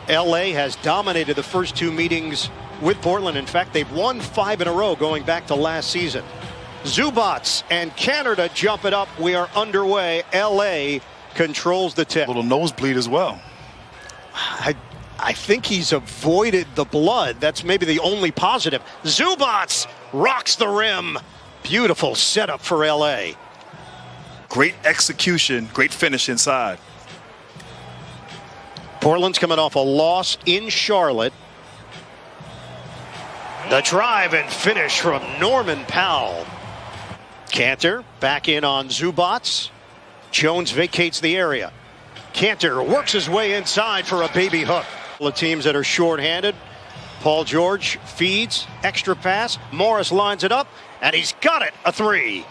LA has dominated the first two meetings with Portland. In fact, they've won 5 in a row going back to last season. Zubats and Cantor to jump it up. We are underway. LA controls the tip. A little nosebleed as well. I think he's avoided the blood. That's maybe the only positive. Zubats rocks the rim. Beautiful setup for LA. Great execution, great finish inside. Portland's coming off a loss in Charlotte. The drive and finish from Norman Powell. Cantor back in on Zubats. Jones vacates the area. Cantor works his way inside for a baby hook. The teams that are shorthanded. Paul George feeds, extra pass. Morris lines it up, and he's got it, a three.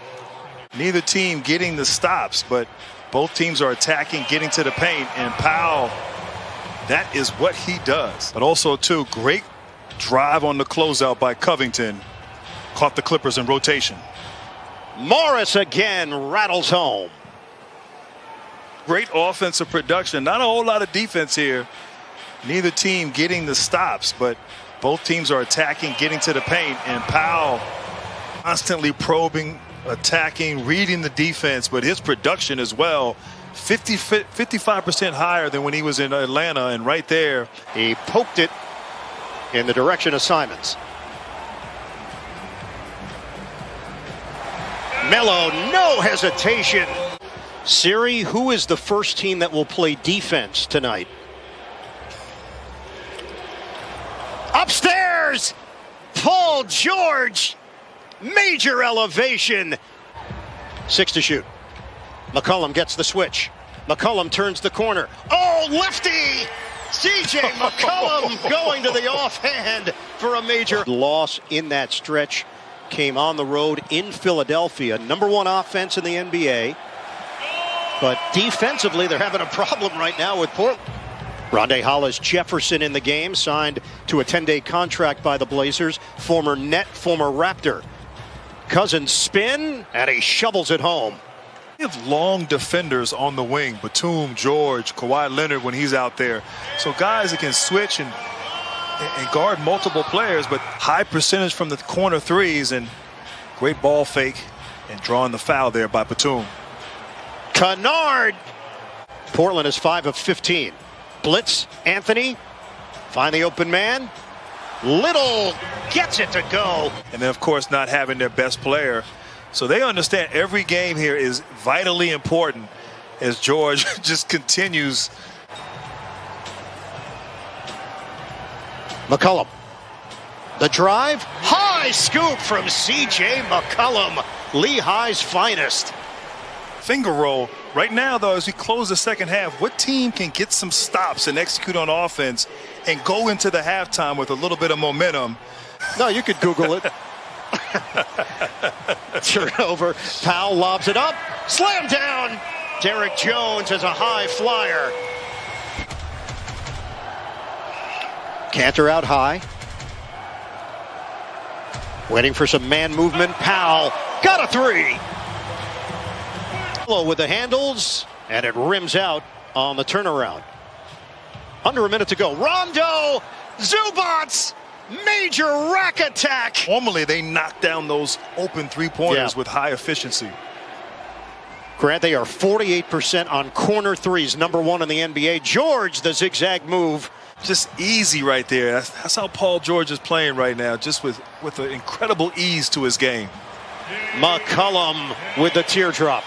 Neither team getting the stops, but both teams are attacking, getting to the paint, and Powell, that is what he does. But also, too, great drive on the closeout by Covington. Caught the Clippers in rotation. Morris again rattles home. Great offensive production. Not a whole lot of defense here. Neither team getting the stops, but both teams are attacking, getting to the paint, and Powell constantly probing, attacking, reading the defense, but his production as well, 55% higher than when he was in Atlanta, and right there, he poked it in the direction of Simons. Melo, no hesitation. Siri, who is the first team that will play defense tonight? Upstairs, Paul George, major elevation. 6 to shoot. McCollum gets the switch. McCollum turns the corner. Oh, lefty! CJ McCollum going to the offhand for a major loss in that stretch. Came on the road in Philadelphia. #1 offense in the NBA. But defensively, they're having a problem right now with Portland. Rondae Hollis-Jefferson in the game, signed to a 10-day contract by the Blazers. Former Net, former Raptor. Cousins spin, and he shovels it home. We have long defenders on the wing. Batum, George, Kawhi Leonard when he's out there. So guys that can switch and guard multiple players, but high percentage from the corner threes, and great ball fake and drawing the foul there by Batum. Kennard. Portland is 5 of 15. Blitz, Anthony, find the open man. Little gets it to go. And then, of course, not having their best player. So they understand every game here is vitally important as George just continues. McCollum. The drive. High scoop from CJ McCollum. Lehigh's finest. Finger roll. Right now, though, as we close the second half, what team can get some stops and execute on offense and go into the halftime with a little bit of momentum? No, you could Google it. Turnover. Powell lobs it up. Slam down. Derek Jones is a high flyer. Cantor out high. Waiting for some man movement. Powell got a three. With the handles, and it rims out on the turnaround. Under a minute to go. Rondo, Zubats, major rack attack. Normally they knock down those open three-pointers with high efficiency. Grant, they are 48% on corner threes, #1 in the NBA. George, the zigzag move. Just easy right there. That's how Paul George is playing right now, just with an incredible ease to his game. McCollum with the teardrop.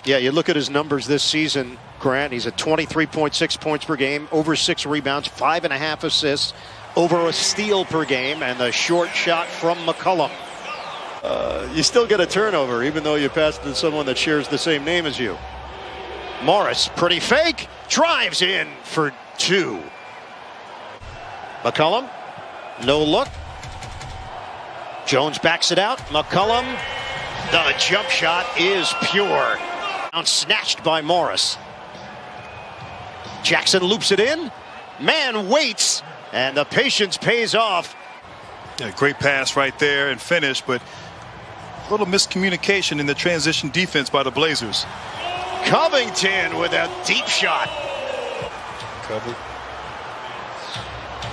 Yeah, you look at his numbers this season, Grant. He's at 23.6 points per game, over 6 rebounds, 5.5 assists, over a steal per game, and the short shot from McCollum. You still get a turnover, even though you pass it to someone that shares the same name as you. Morris, pretty fake, drives in for 2. McCollum, no look. Jones backs it out. McCollum, the jump shot is pure. Snatched by Morris. Jackson loops it in. Man waits, and the patience pays off. Yeah, great pass right there and finish, but a little miscommunication in the transition defense by the Blazers. Covington with a deep shot. Covered.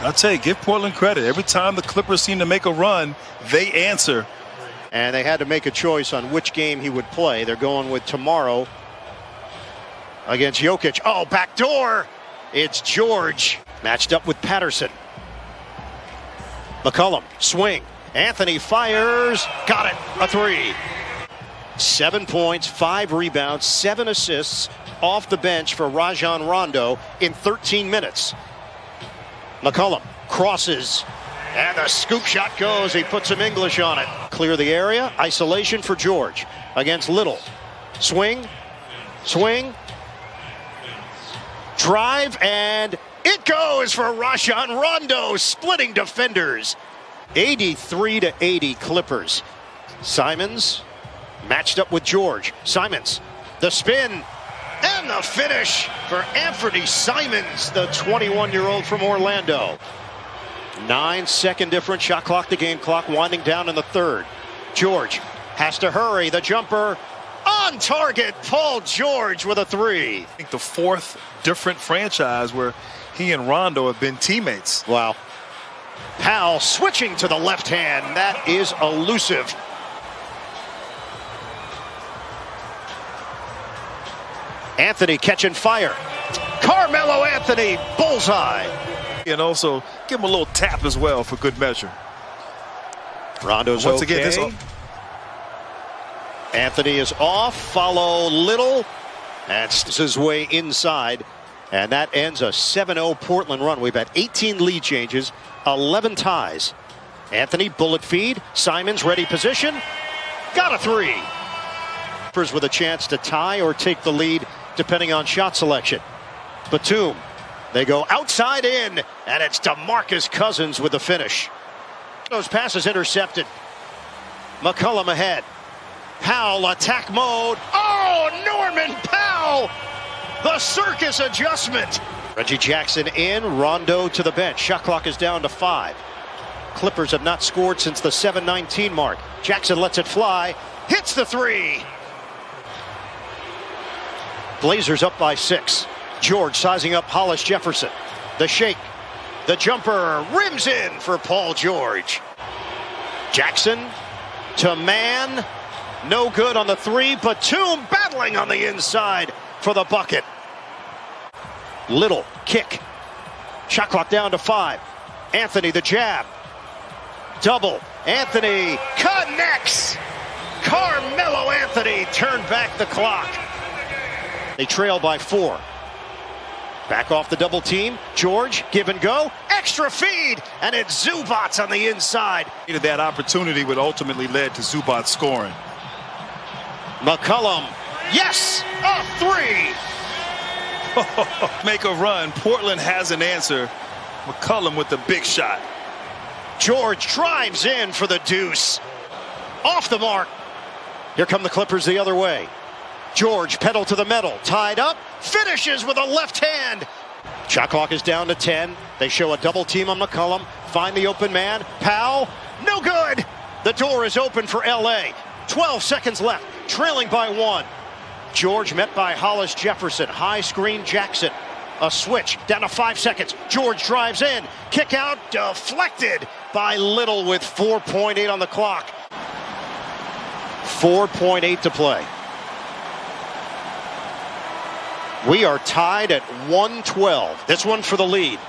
I'll tell you, give Portland credit. Every time the Clippers seem to make a run, they answer. And they had to make a choice on which game he would play. They're going with tomorrow against Jokic. Oh, backdoor. It's George matched up with Patterson. McCollum, swing. Anthony fires. Got it. A three. 7 points, 5 rebounds, 7 assists off the bench for Rajon Rondo in 13 minutes. McCollum crosses. And the scoop shot goes. He puts some English on it. Clear the area. Isolation for George against Little. Swing. Swing. Drive. And it goes for Rajon Rondo. Splitting defenders. 83-80 Clippers. Simons matched up with George. Simons. The spin. And the finish for Anthony Simons, the 21-year-old from Orlando. 9-second difference, shot clock to game clock, winding down in the third. George has to hurry. The jumper on target. Paul George with a three. I think the fourth different franchise where he and Rondo have been teammates. Wow. Powell switching to the left hand. That is elusive. Anthony catching fire. Carmelo Anthony, bullseye. And also give him a little tap as well for good measure. Rondo's Once okay. again, Anthony is off. Follow Little. That's his way inside. And that ends a 7-0 Portland run. We've had 18 lead changes, 11 ties. Anthony, bullet feed. Simons, ready position. Got a three. With a chance to tie or take the lead depending on shot selection. Batum. They go outside in, and it's DeMarcus Cousins with the finish. Those passes intercepted. McCollum ahead. Powell attack mode. Oh, Norman Powell! The circus adjustment. Reggie Jackson in, Rondo to the bench. Shot clock is down to 5. Clippers have not scored since the 7:19 mark. Jackson lets it fly. Hits the three. Blazers up by 6. George sizing up Hollis Jefferson. The shake. The jumper rims in for Paul George. Jackson to man. No good on the three. Batum battling on the inside for the bucket. Little kick. Shot clock down to 5. Anthony the jab. Double. Anthony connects. Carmelo Anthony turned back the clock. They trail by 4. Back off the double team. George, give and go. Extra feed. And it's Zubats on the inside. That opportunity would ultimately led to Zubac scoring. McCollum. Yes, a three. Make a run. Portland has an answer. McCollum with the big shot. George drives in for the deuce. Off the mark. Here come the Clippers the other way. George pedal to the metal, tied up, finishes with a left hand. Shot clock is down to 10. They show a double team on McCollum. Find the open man. Powell, no good. The door is open for LA. 12 seconds left, trailing by 1. George met by Hollis Jefferson. High screen Jackson. A switch down to 5 seconds. George drives in. Kick out deflected by Little with 4.8 on the clock. 4.8 to play. We are tied at 112. This one for the lead.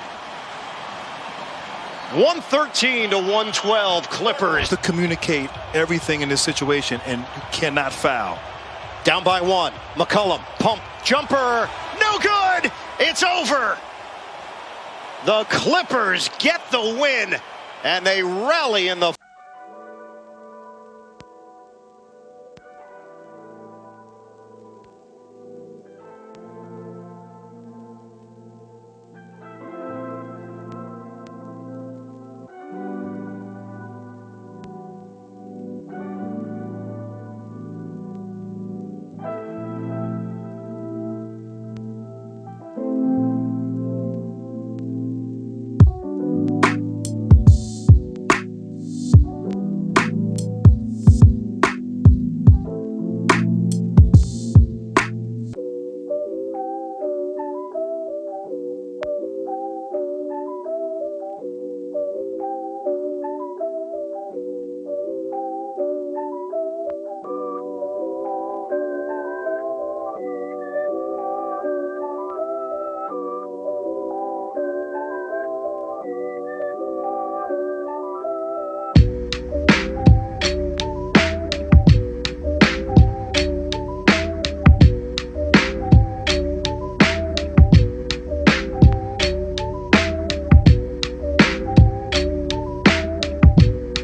113 to 112 Clippers. To communicate everything in this situation, and you cannot foul. Down by 1. McCollum, pump, jumper, no good. It's over. The Clippers get the win, and they rally in the